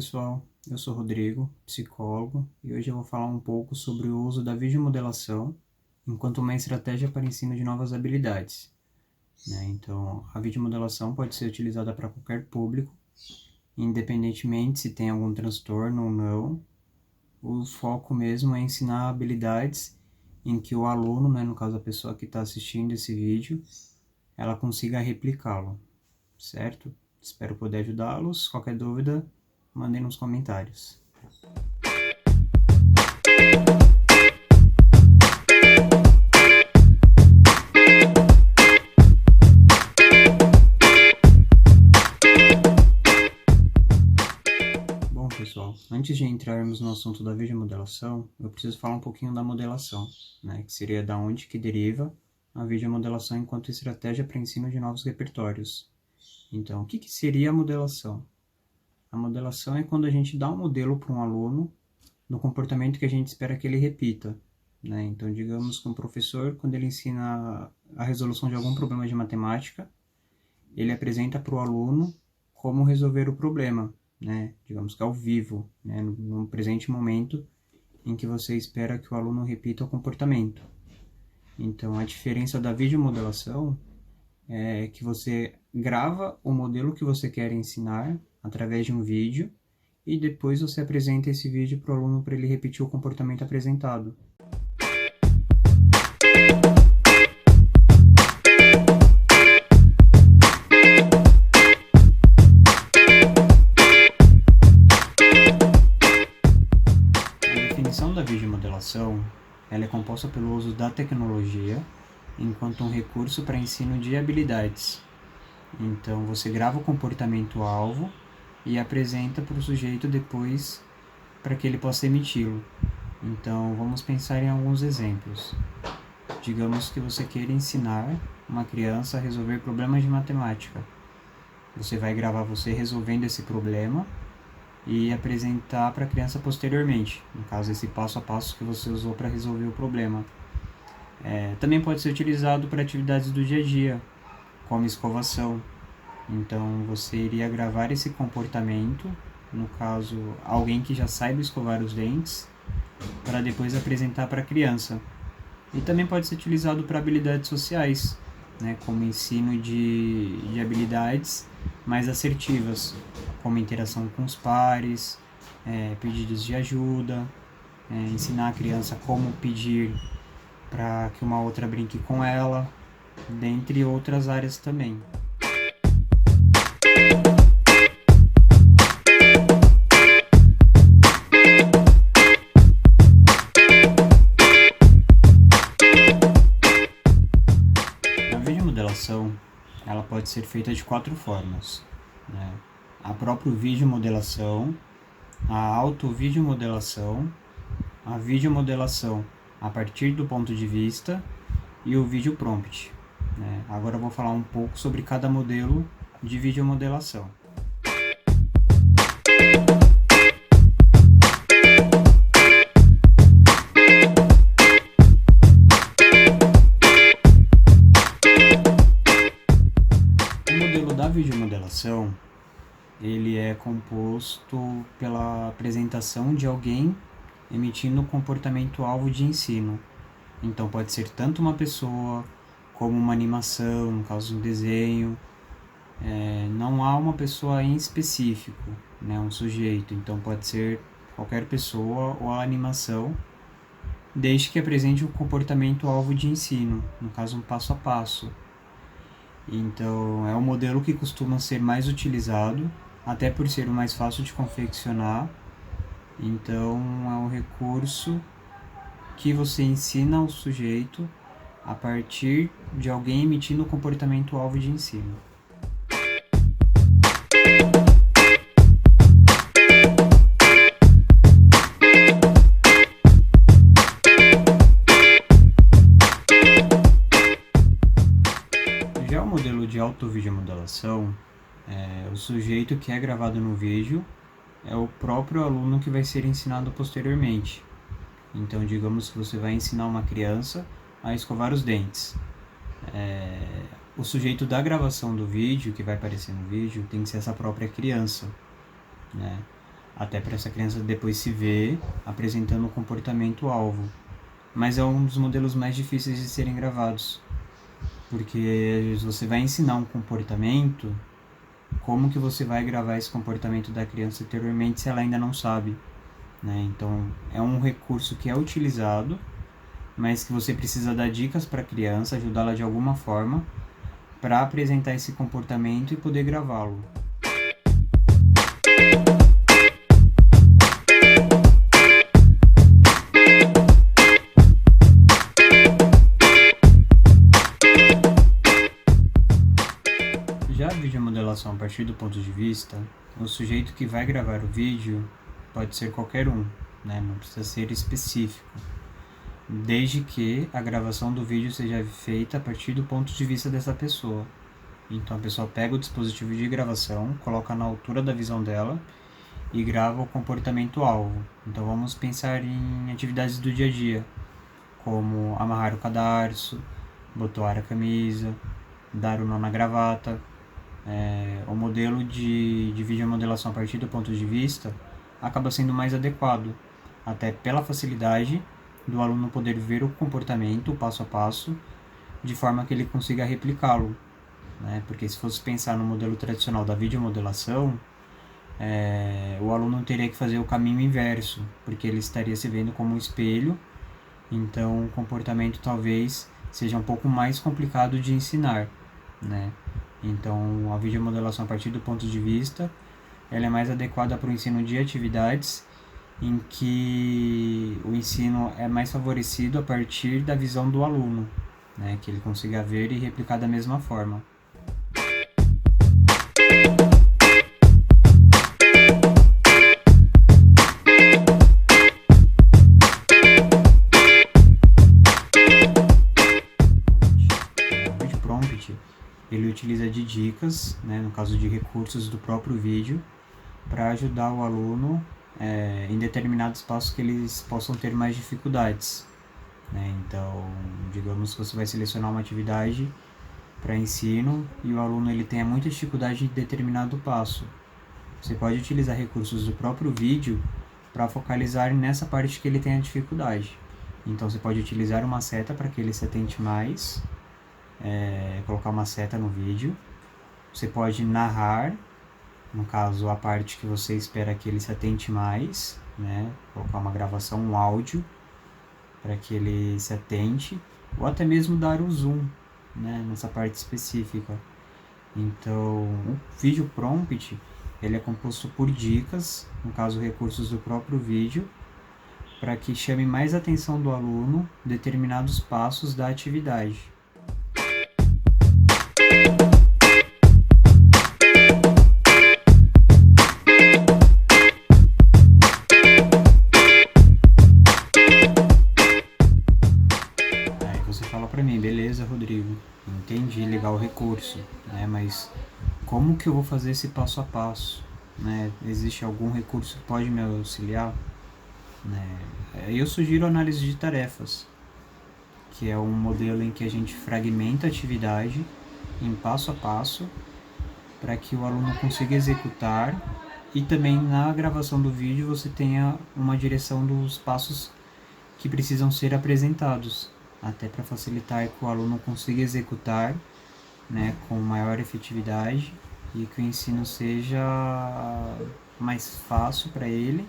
pessoal, eu sou Rodrigo, psicólogo, e hoje eu vou falar um pouco sobre o uso da videomodelação enquanto uma estratégia para ensino de novas habilidades, né? Então, a videomodelação pode ser utilizada para qualquer público, independentemente se tem algum transtorno ou não. O foco mesmo é ensinar habilidades em que o aluno, né, no caso a pessoa que está assistindo esse vídeo, ela consiga replicá-lo, certo? Espero poder ajudá-los. Qualquer dúvida, mandem nos comentários. Bom, pessoal, antes de entrarmos no assunto da videomodelação, eu preciso falar um pouquinho da modelação, né, que seria da onde que deriva a videomodelação enquanto estratégia para ensino de novos repertórios. Então, o que seria a modelação? A modelação é quando a gente dá um modelo para um aluno no comportamento que a gente espera que ele repita, né? Então, digamos que um professor, quando ele ensina a resolução de algum problema de matemática, ele apresenta para o aluno como resolver o problema, né? Digamos que ao vivo, né? No presente momento em que você espera que o aluno repita o comportamento. Então, a diferença da videomodelação é que você grava o modelo que você quer ensinar através de um vídeo e depois você apresenta esse vídeo para o aluno para ele repetir o comportamento apresentado. A definição da videomodelação ela é composta pelo uso da tecnologia enquanto um recurso para ensino de habilidades. Então, você grava o comportamento-alvo e apresenta para o sujeito depois para que ele possa emiti-lo. Então, vamos pensar em alguns exemplos. Digamos que você queira ensinar uma criança a resolver problemas de matemática. Você vai gravar você resolvendo esse problema e apresentar para a criança posteriormente, no caso, esse passo a passo que você usou para resolver o problema. Também pode ser utilizado para atividades do dia a dia, como escovação. Então, você iria gravar esse comportamento, no caso, alguém que já saiba escovar os dentes, para depois apresentar para a criança. E também pode ser utilizado para habilidades sociais, né, como ensino de habilidades mais assertivas, como interação com os pares, pedidos de ajuda, ensinar a criança como pedir para que uma outra brinque com ela, dentre outras áreas também. A videomodelação ela pode ser feita de 4 formas, né? A própria videomodelação, a autovideomodelação, a videomodelação a partir do ponto de vista e o vídeo prompt, né? Agora eu vou falar um pouco sobre cada modelo de videomodelação. O modelo da videomodelação ele é composto pela apresentação de alguém emitindo o comportamento-alvo de ensino. Então pode ser tanto uma pessoa como uma animação, no caso um desenho. Não há uma pessoa em específico, né, um sujeito. Então pode ser qualquer pessoa ou a animação, desde que apresente um comportamento-alvo de ensino, no caso um passo a passo. Então é o modelo que costuma ser mais utilizado, até por ser o mais fácil de confeccionar. Então é um recurso que você ensina ao sujeito a partir de alguém emitindo o comportamento-alvo de ensino. Já o modelo de autovideomodelação, o sujeito que é gravado no vídeo é o próprio aluno que vai ser ensinado posteriormente. Então, digamos que você vai ensinar uma criança a escovar os dentes. O sujeito da gravação do vídeo, que vai aparecer no vídeo, tem que ser essa própria criança, né? até para essa criança depois se ver apresentando o comportamento-alvo. Mas é um dos modelos mais difíceis de serem gravados, porque você vai ensinar um comportamento, como que você vai gravar esse comportamento da criança anteriormente se ela ainda não sabe, né? Então, é um recurso que é utilizado, mas que você precisa dar dicas para a criança, ajudá-la de alguma forma para apresentar esse comportamento e poder gravá-lo. Já a videomodelação a partir do ponto de vista, o sujeito que vai gravar o vídeo pode ser qualquer um, né? Não precisa ser específico, desde que a gravação do vídeo seja feita a partir do ponto de vista dessa pessoa. Então a pessoa pega o dispositivo de gravação, coloca na altura da visão dela e grava o comportamento-alvo. Então vamos pensar em atividades do dia a dia, como amarrar o cadarço, botoar a camisa, dar o nó na gravata. O modelo de videomodelação a partir do ponto de vista acaba sendo mais adequado, até pela facilidade do aluno poder ver o comportamento passo a passo, de forma que ele consiga replicá-lo, né? Porque se fosse pensar no modelo tradicional da videomodelação, o aluno teria que fazer o caminho inverso, porque ele estaria se vendo como um espelho, então o comportamento talvez seja um pouco mais complicado de ensinar, né? Então a videomodelação a partir do ponto de vista, ela é mais adequada para o ensino de atividades em que o ensino é mais favorecido a partir da visão do aluno, né? Que ele consiga ver e replicar da mesma forma. O vídeo prompt, ele utiliza de dicas, né, no caso de recursos do próprio vídeo, para ajudar o aluno em determinados passos que eles possam ter mais dificuldades, né? Então, digamos que você vai selecionar uma atividade para ensino e o aluno ele tenha muita dificuldade em determinado passo. Você pode utilizar recursos do próprio vídeo para focalizar nessa parte que ele tem a dificuldade. Então, você pode utilizar uma seta para que ele se atente mais, colocar uma seta no vídeo. Você pode narrar, no caso, a parte que você espera que ele se atente mais, né? Colocar uma gravação, um áudio, para que ele se atente, ou até mesmo dar o zoom, né? Nessa parte específica. Então, o vídeo prompt, ele é composto por dicas, no caso, recursos do próprio vídeo, para que chame mais a atenção do aluno determinados passos da atividade. Você fala para mim, beleza, Rodrigo, entendi, legal o recurso, né? Mas como que eu vou fazer esse passo a passo, né? Existe algum recurso que pode me auxiliar, né? Eu sugiro análise de tarefas, que é um modelo em que a gente fragmenta a atividade em passo a passo para que o aluno consiga executar, e também na gravação do vídeo você tenha uma direção dos passos que precisam ser apresentados, até para facilitar que o aluno consiga executar, né, com maior efetividade e que o ensino seja mais fácil para ele,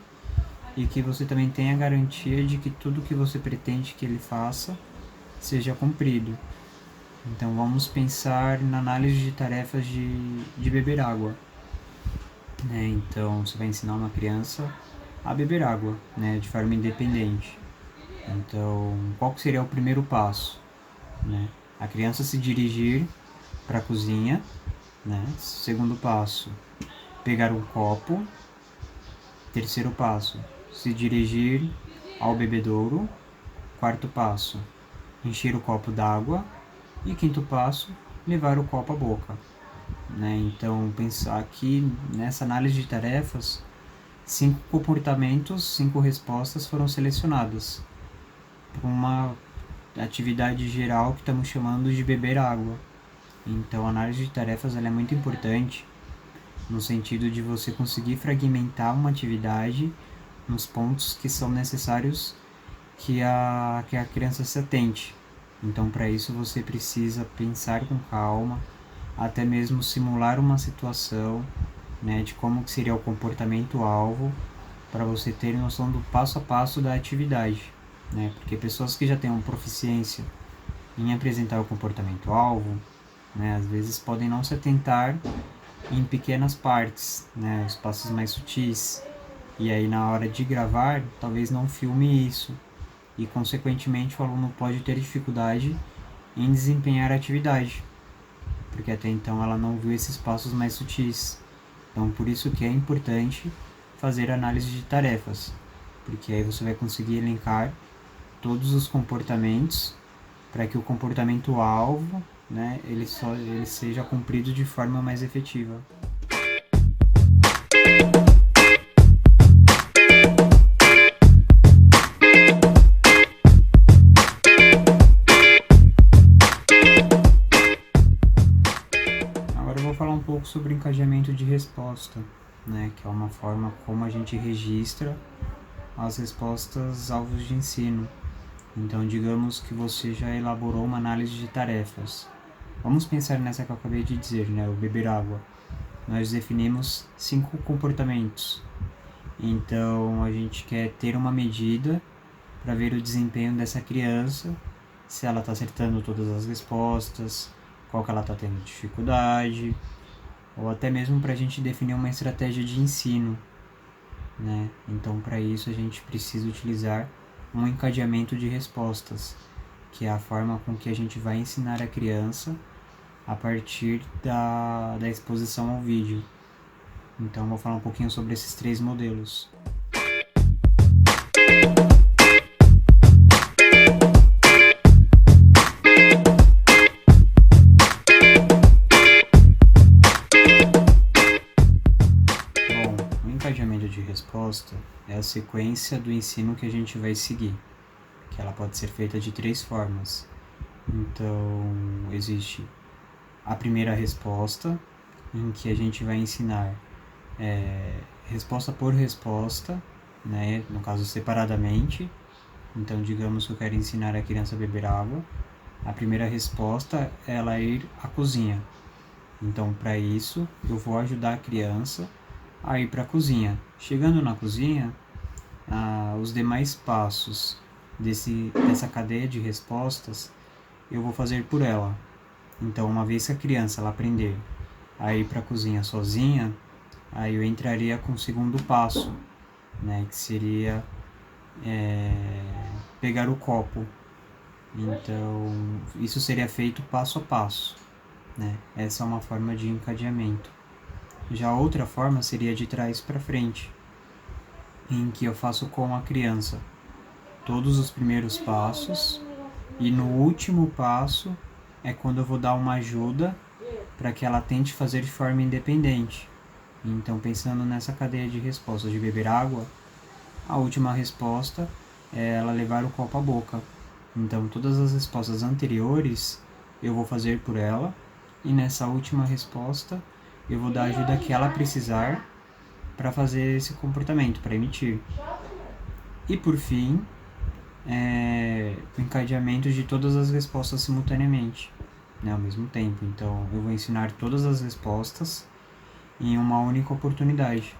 e que você também tenha a garantia de que tudo que você pretende que ele faça seja cumprido. Então vamos pensar na análise de tarefas de beber água, né? Então você vai ensinar uma criança a beber água, né, de forma independente. Então, qual seria o primeiro passo, né? A criança se dirigir para a cozinha, né? Segundo passo, pegar um copo. Terceiro passo, se dirigir ao bebedouro. Quarto passo, encher o copo d'água. E quinto passo, levar o copo à boca, né? Então, pensar aqui nessa análise de tarefas, 5 comportamentos, 5 respostas foram selecionadas para uma atividade geral que estamos chamando de beber água. Então, a análise de tarefas ela é muito importante, no sentido de você conseguir fragmentar uma atividade nos pontos que são necessários que a criança se atente. Então, para isso, você precisa pensar com calma, até mesmo simular uma situação, né, de como que seria o comportamento-alvo, para você ter noção do passo a passo da atividade, né? Porque pessoas que já têm uma proficiência em apresentar o comportamento-alvo, né, às vezes podem não se atentar em pequenas partes, né, os passos mais sutis, e aí na hora de gravar, talvez não filme isso, e consequentemente o aluno pode ter dificuldade em desempenhar a atividade, porque até então ela não viu esses passos mais sutis. Então por isso que é importante fazer análise de tarefas, porque aí você vai conseguir elencar todos os comportamentos para que o comportamento alvo, né, ele seja cumprido de forma mais efetiva. Agora eu vou falar um pouco sobre o encadeamento de resposta, né, que é uma forma como a gente registra as respostas alvos de ensino. Então, digamos que você já elaborou uma análise de tarefas. Vamos pensar nessa que eu acabei de dizer, né, o beber água. Nós definimos 5 comportamentos. Então, a gente quer ter uma medida para ver o desempenho dessa criança, se ela está acertando todas as respostas, qual que ela está tendo dificuldade, ou até mesmo para a gente definir uma estratégia de ensino, né? Então, para isso, a gente precisa utilizar um encadeamento de respostas, que é a forma com que a gente vai ensinar a criança a partir da exposição ao vídeo. Então, vou falar um pouquinho sobre esses 3 modelos. Bom, o encadeamento de resposta é a sequência do ensino que a gente vai seguir, que ela pode ser feita de 3 formas. Então, existe a primeira resposta, em que a gente vai ensinar resposta por resposta, né? No caso, separadamente. Então, digamos que eu quero ensinar a criança a beber água. A primeira resposta é ela ir à cozinha. Então, para isso, eu vou ajudar a criança a ir para a cozinha. Chegando na cozinha, os demais passos dessa cadeia de respostas eu vou fazer por ela. Então, uma vez que a criança ela aprender a ir para a cozinha sozinha, aí eu entraria com o segundo passo, né, que seria pegar o copo. Então, isso seria feito passo a passo, né? Essa é uma forma de encadeamento. Já outra forma seria de trás para frente, em que eu faço com a criança todos os primeiros passos, e no último passo é quando eu vou dar uma ajuda para que ela tente fazer de forma independente. Então, pensando nessa cadeia de respostas de beber água, a última resposta é ela levar o copo à boca. Então, todas as respostas anteriores eu vou fazer por ela, e nessa última resposta eu vou dar a ajuda que ela precisar para fazer esse comportamento, para emitir. E por fim, o encadeamento de todas as respostas simultaneamente, né, ao mesmo tempo. Então, eu vou ensinar todas as respostas em uma única oportunidade.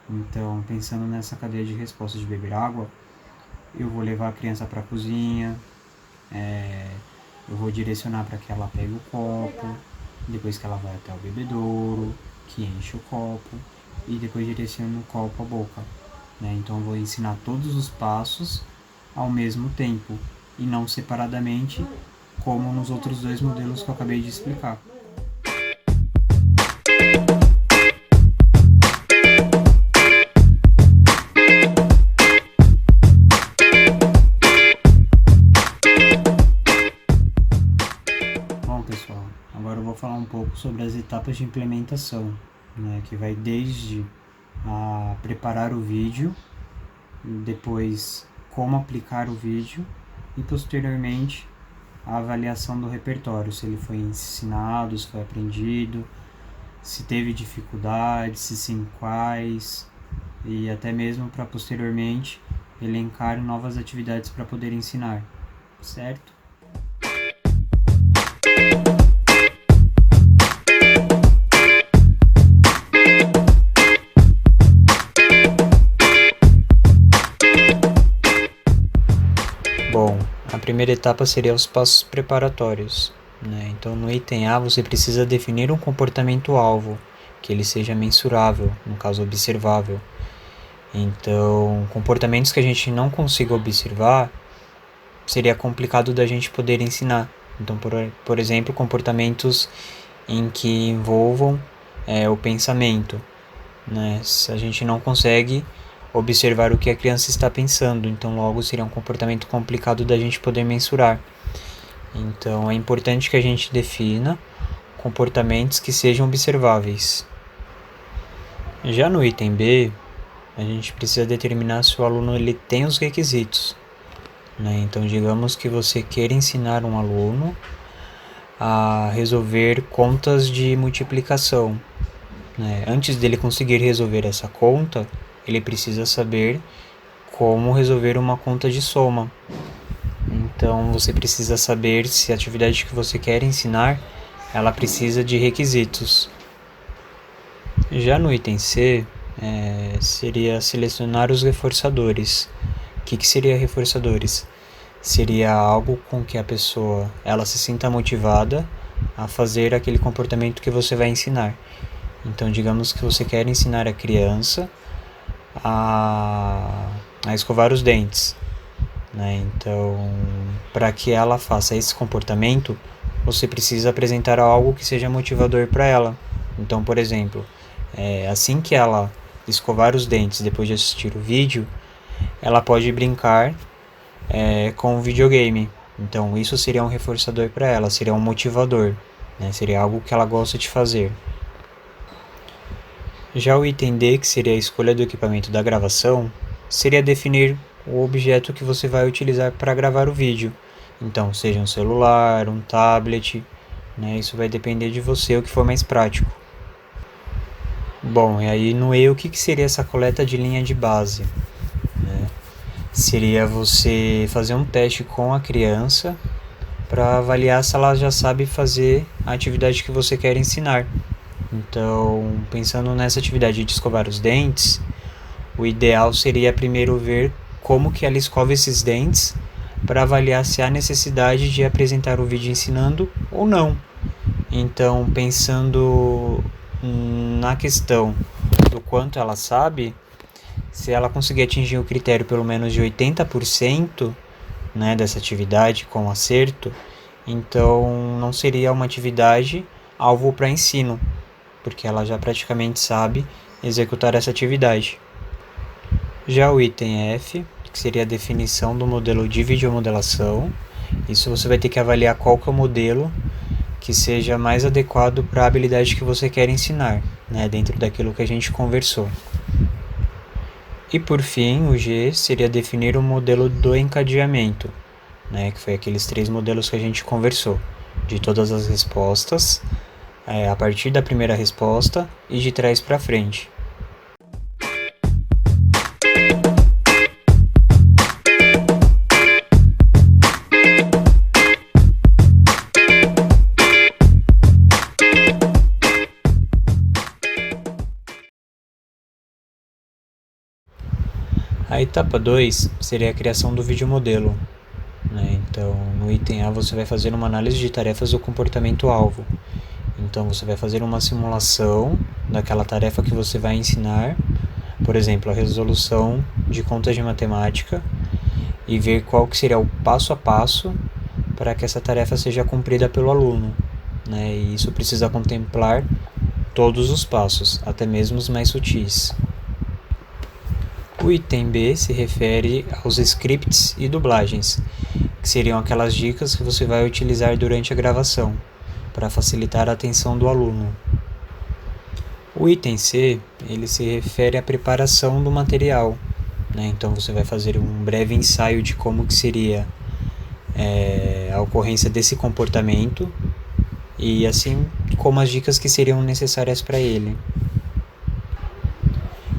Então, pensando nessa cadeia de respostas de beber água, eu vou levar a criança para a cozinha, eu vou direcionar para que ela pegue o copo, depois que ela vai até o bebedouro, que enche o copo, e depois direciono o copo à boca, né? Então, eu vou ensinar todos os passos ao mesmo tempo, e não separadamente, como nos outros 2 modelos que eu acabei de explicar. Bom, pessoal, agora eu vou falar um pouco sobre as etapas de implementação, né, que vai desde preparar o vídeo, depois como aplicar o vídeo e posteriormente a avaliação do repertório, se ele foi ensinado, se foi aprendido, se teve dificuldades, se sim quais, e até mesmo para posteriormente elencar novas atividades para poder ensinar, certo? Bom, a primeira etapa seria os passos preparatórios, né? Então, no item A, você precisa definir um comportamento-alvo, que ele seja mensurável, no caso, observável. Então, comportamentos que a gente não consiga observar, seria complicado da gente poder ensinar. Então, por exemplo, comportamentos em que envolvam o pensamento, né? Se a gente não consegue observar o que a criança está pensando, então logo seria um comportamento complicado da gente poder mensurar. Então é importante que a gente defina comportamentos que sejam observáveis. Já no item B, a gente precisa determinar se o aluno ele tem os requisitos, né? Então digamos que você queira ensinar um aluno a resolver contas de multiplicação, né? Antes dele conseguir resolver essa conta, ele precisa saber como resolver uma conta de soma. Então você precisa saber se a atividade que você quer ensinar, ela precisa de requisitos. Já no item C, seria selecionar os reforçadores. O que seria reforçadores? Seria algo com que a pessoa ela se sinta motivada a fazer aquele comportamento que você vai ensinar. Então digamos que você quer ensinar a criança a escovar os dentes, né? Então, para que ela faça esse comportamento, você precisa apresentar algo que seja motivador para ela. Então, por exemplo, assim que ela escovar os dentes depois de assistir o vídeo, ela pode brincar com o videogame. Então, isso seria um reforçador para ela, seria um motivador, né? Seria algo que ela gosta de fazer. Já o item D, que seria a escolha do equipamento da gravação, seria definir o objeto que você vai utilizar para gravar o vídeo. Então, seja um celular, um tablet, né? Isso vai depender de você, o que for mais prático. Bom, e aí no E, o que seria essa coleta de linha de base? Seria você fazer um teste com a criança para avaliar se ela já sabe fazer a atividade que você quer ensinar. Então, pensando nessa atividade de escovar os dentes, o ideal seria primeiro ver como que ela escova esses dentes para avaliar se há necessidade de apresentar o vídeo ensinando ou não. Então, pensando na questão do quanto ela sabe, se ela conseguir atingir o critério pelo menos de 80%, né, dessa atividade com acerto, então não seria uma atividade alvo para ensino, porque ela já praticamente sabe executar essa atividade. Já o item F, que seria a definição do modelo de videomodelação, isso você vai ter que avaliar qual que é o modelo que seja mais adequado para a habilidade que você quer ensinar, né, dentro daquilo que a gente conversou. E por fim, o G seria definir o modelo do encadeamento, né, que foi aqueles 3 modelos que a gente conversou, de todas as respostas, a partir da primeira resposta e de trás para frente. A etapa 2 seria a criação do videomodelo, né? Então, no item A você vai fazer uma análise de tarefas do comportamento-alvo. Então, você vai fazer uma simulação daquela tarefa que você vai ensinar, por exemplo, a resolução de contas de matemática, e ver qual que seria o passo a passo para que essa tarefa seja cumprida pelo aluno, né? E isso precisa contemplar todos os passos, até mesmo os mais sutis. O item B se refere aos scripts e dublagens, que seriam aquelas dicas que você vai utilizar durante a gravação, para facilitar a atenção do aluno. O item C, ele se refere à preparação do material, né? Então você vai fazer um breve ensaio de como que seria a ocorrência desse comportamento e assim como as dicas que seriam necessárias para ele.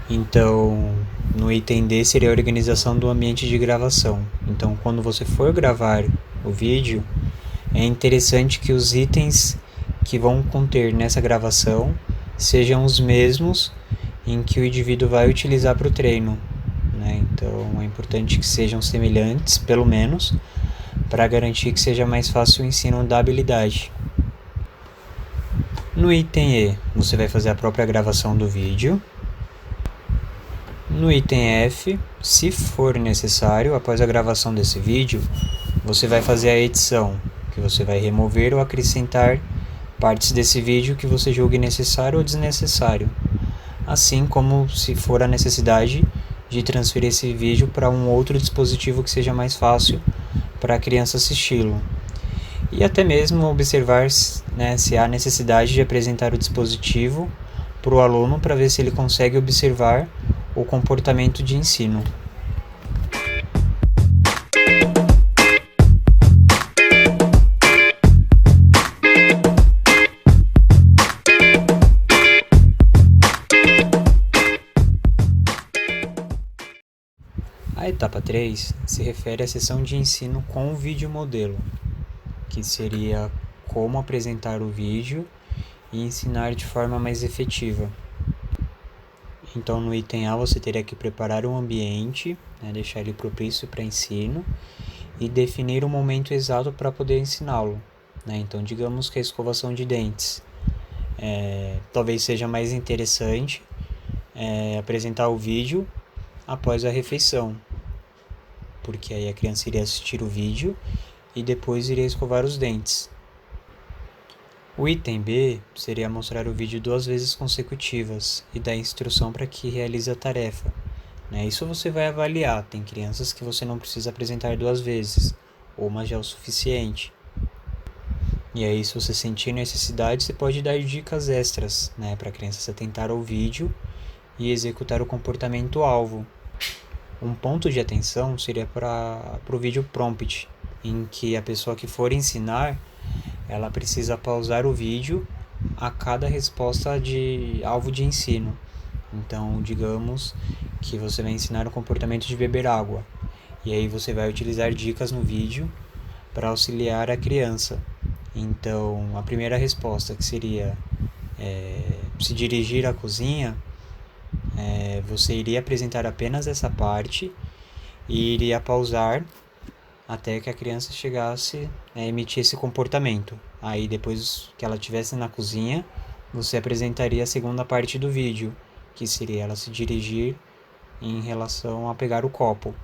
Então, no item D seria a organização do ambiente de gravação. Então, quando você for gravar o vídeo, é interessante que os itens que vão conter nessa gravação sejam os mesmos em que o indivíduo vai utilizar para o treino, né? Então, é importante que sejam semelhantes, pelo menos, para garantir que seja mais fácil o ensino da habilidade. No item E, você vai fazer a própria gravação do vídeo. No item F, se for necessário, após a gravação desse vídeo, você vai fazer a edição, que você vai remover ou acrescentar partes desse vídeo que você julgue necessário ou desnecessário, assim como se for a necessidade de transferir esse vídeo para um outro dispositivo que seja mais fácil para a criança assisti-lo. E até mesmo observar, né, se há necessidade de apresentar o dispositivo para o aluno para ver se ele consegue observar o comportamento de ensino. A etapa 3 se refere à sessão de ensino com o vídeo modelo, que seria como apresentar o vídeo e ensinar de forma mais efetiva. Então, no item A, você teria que preparar um ambiente, né, deixar ele propício para ensino e definir o momento exato para poder ensiná-lo, né? Então, digamos que a escovação de dentes. Talvez seja mais interessante apresentar o vídeo após a refeição, porque aí a criança iria assistir o vídeo e depois iria escovar os dentes. O item B seria mostrar o vídeo 2 vezes consecutivas e dar instrução para que realize a tarefa, né? Isso você vai avaliar. Tem crianças que você não precisa apresentar 2 vezes, ou uma já é o suficiente. E aí, se você sentir necessidade, você pode dar dicas extras, né, para a criança se atentar ao vídeo e executar o comportamento-alvo. Um ponto de atenção seria para o vídeo prompt, em que a pessoa que for ensinar, ela precisa pausar o vídeo a cada resposta de alvo de ensino. Então, digamos que você vai ensinar o comportamento de beber água, e aí você vai utilizar dicas no vídeo para auxiliar a criança. Então, a primeira resposta, que seria se dirigir à cozinha, você iria apresentar apenas essa parte e iria pausar até que a criança chegasse a emitir esse comportamento. Aí, depois que ela estivesse na cozinha, você apresentaria a segunda parte do vídeo, que seria ela se dirigir em relação a pegar o copo.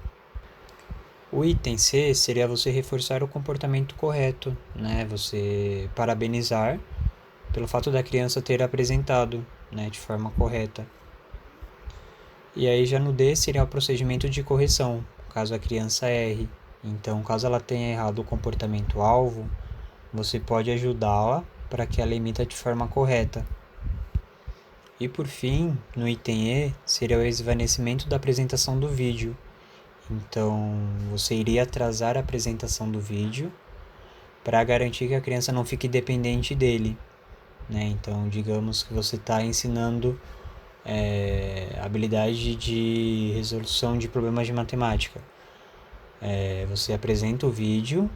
O item C seria você reforçar o comportamento correto, né? Você parabenizar pelo fato da criança ter apresentado, né, de forma correta. E aí já no D seria o procedimento de correção, caso a criança erre. Então, caso ela tenha errado o comportamento-alvo, você pode ajudá-la para que ela emita de forma correta. E por fim, no item E, seria o esvanecimento da apresentação do vídeo. Então, você iria atrasar a apresentação do vídeo para garantir que a criança não fique dependente dele, né? Então, digamos que você está ensinando habilidade de resolução de problemas de matemática. Você apresenta o vídeo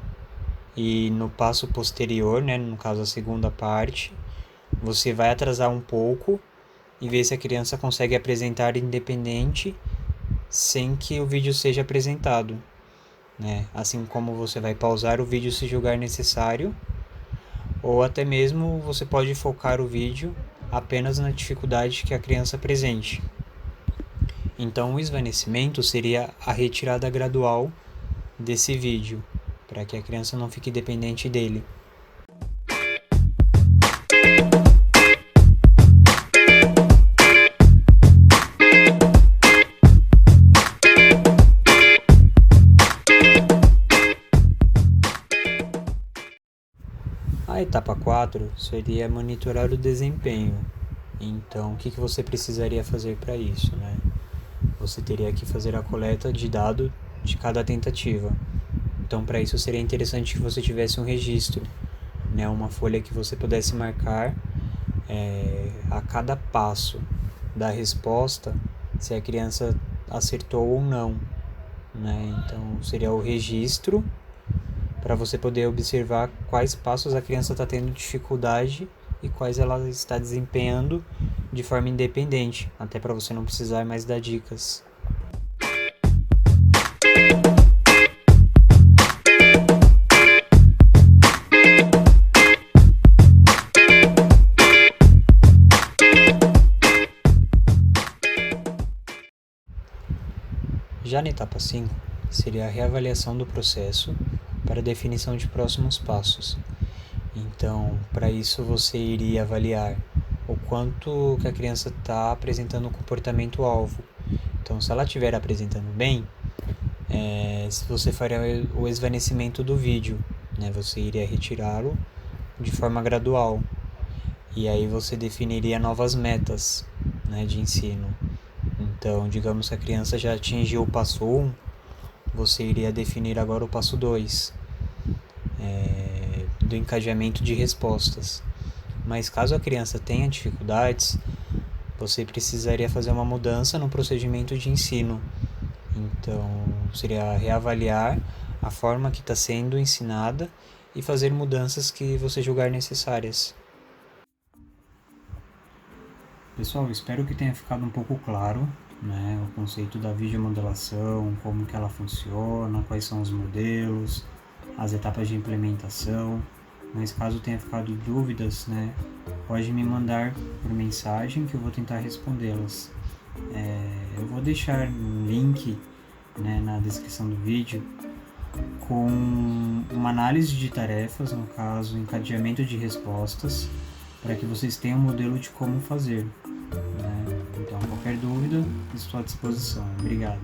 e no passo posterior, né, no caso a segunda parte, você vai atrasar um pouco e ver se a criança consegue apresentar independente sem que o vídeo seja apresentado, né? Assim como você vai pausar o vídeo se julgar necessário, ou até mesmo você pode focar o vídeo apenas na dificuldade que a criança apresente. Então, o esvanecimento seria a retirada gradual desse vídeo, para que a criança não fique dependente dele. A etapa 4 seria monitorar o desempenho. Então, o que você precisaria fazer para isso, né? Você teria que fazer a coleta de dados de cada tentativa. Então, para isso seria interessante que você tivesse um registro, né, uma folha que você pudesse marcar a cada passo da resposta se a criança acertou ou não, né? Então seria o registro para você poder observar quais passos a criança está tendo dificuldade e quais ela está desempenhando de forma independente, até para você não precisar mais dar dicas. Já na etapa 5, seria a reavaliação do processo para definição de próximos passos. Então, para isso você iria avaliar o quanto que a criança está apresentando o comportamento-alvo. Então, se ela estiver apresentando bem, você faria o esvanecimento do vídeo, né? Você iria retirá-lo de forma gradual. E aí você definiria novas metas, né, de ensino. Então, digamos que a criança já atingiu o passo 1, você iria definir agora o passo 2, do encadeamento de respostas. Mas caso a criança tenha dificuldades, você precisaria fazer uma mudança no procedimento de ensino. Então, seria reavaliar a forma que está sendo ensinada e fazer mudanças que você julgar necessárias. Pessoal, espero que tenha ficado um pouco claro, né, o conceito da videomodelação, como que ela funciona, quais são os modelos, as etapas de implementação. Mas caso tenha ficado dúvidas, né, pode me mandar por mensagem que eu vou tentar respondê-las. Eu vou deixar um link, né, na descrição do vídeo com uma análise de tarefas, no caso, encadeamento de respostas, para que vocês tenham um modelo de como fazer, né? Então, qualquer dúvida, estou à disposição. Obrigado.